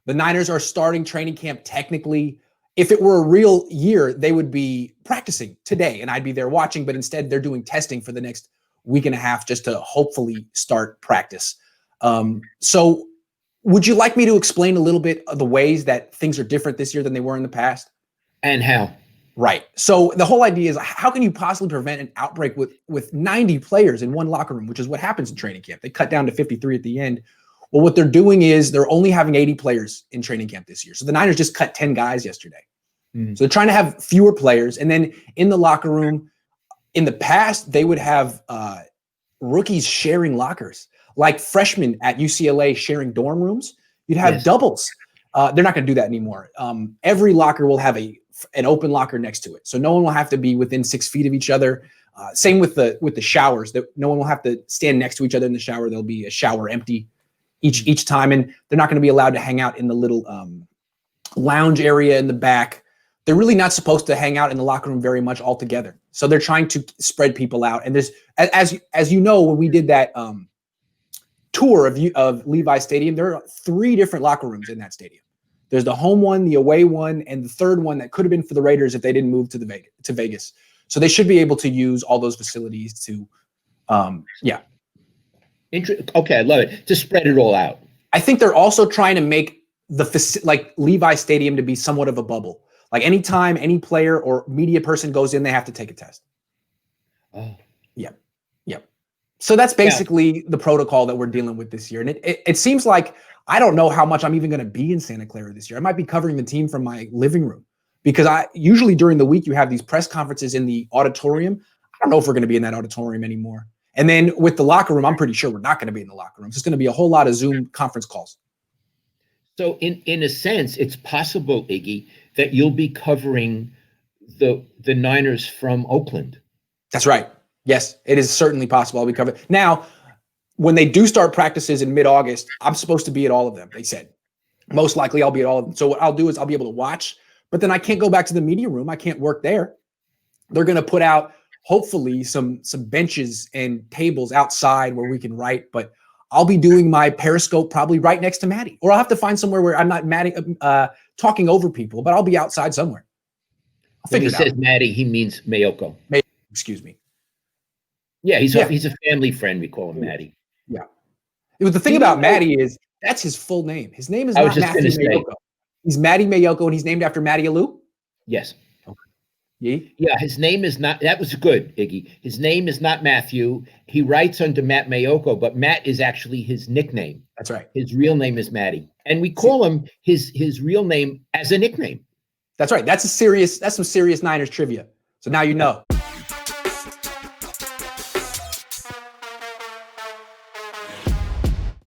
The Niners are starting training camp technically. If it were a real year, they would be practicing today and I'd be there watching, but instead they're doing testing for the next week and a half just to hopefully start practice. So would you like me to explain a little bit of the ways that things are different this year than they were in the past? And how? Right. So the whole idea is, how can you possibly prevent an outbreak with 90 players in one locker room, which is what happens in training camp. They cut down to 53 at the end. Well, what they're doing is they're only having 80 players in training camp this year. So the Niners just cut 10 guys yesterday. So they're trying to have fewer players. And then in the locker room, in the past, they would have rookies sharing lockers, like freshmen at UCLA sharing dorm rooms. You'd have doubles. They're not going to do that anymore. Every locker will have an open locker next to it, so no one will have to be within 6 feet of each other. Same with the showers. That no one will have to stand next to each other in the shower. There'll be a shower empty each time, and they're not going to be allowed to hang out in the little lounge area in the back. They're really not supposed to hang out in the locker room very much altogether. So they're trying to spread people out. And there's, as you know, when we did that tour of Levi Stadium, there are 3 different locker rooms in that stadium. There's the home one, the away one, and the third one that could have been for the Raiders if they didn't move to Vegas. So they should be able to use all those facilities to, Okay, I love it. To spread it all out. I think they're also trying to make like Levi Stadium to be somewhat of a bubble. Like anytime any player or media person goes in, they have to take a test. Oh, yeah. So that's basically the protocol that we're dealing with this year. And it seems like I don't know how much I'm even going to be in Santa Clara this year. I might be covering the team from my living room because usually during the week you have these press conferences in the auditorium. I don't know if we're going to be in that auditorium anymore. And then with the locker room, I'm pretty sure we're not going to be in the locker room. It's just going to be a whole lot of Zoom conference calls. So in a sense, it's possible, Iggy, that you'll be covering the Niners from Oakland. That's right. Yes, it is certainly possible I'll be covering. Now, when they do start practices in mid-August, I'm supposed to be at all of them, they said. Most likely I'll be at all of them. So what I'll do is I'll be able to watch, but then I can't go back to the media room. I can't work there. They're going to put out, hopefully, some benches and tables outside where we can write, but I'll be doing my Periscope probably right next to Maddie, or I'll have to find somewhere where I'm not talking over people, but I'll be outside somewhere. When he says Maddie, he means Mayoko. Excuse me. Yeah, he's a family friend. We call him Maddie. Yeah. The thing about Maddie is that's his full name. His name is not Matthew Mayoko. He's Matty Mayoko, and he's named after Matty Alou? Yes. Okay. Yeah, his name is not, that was good, Iggy. His name is not Matthew. He writes under Matt Mayoko, but Matt is actually his nickname. That's right. His real name is Matty. And we call him his real name as a nickname. That's right. That's some serious Niners trivia. So now you know.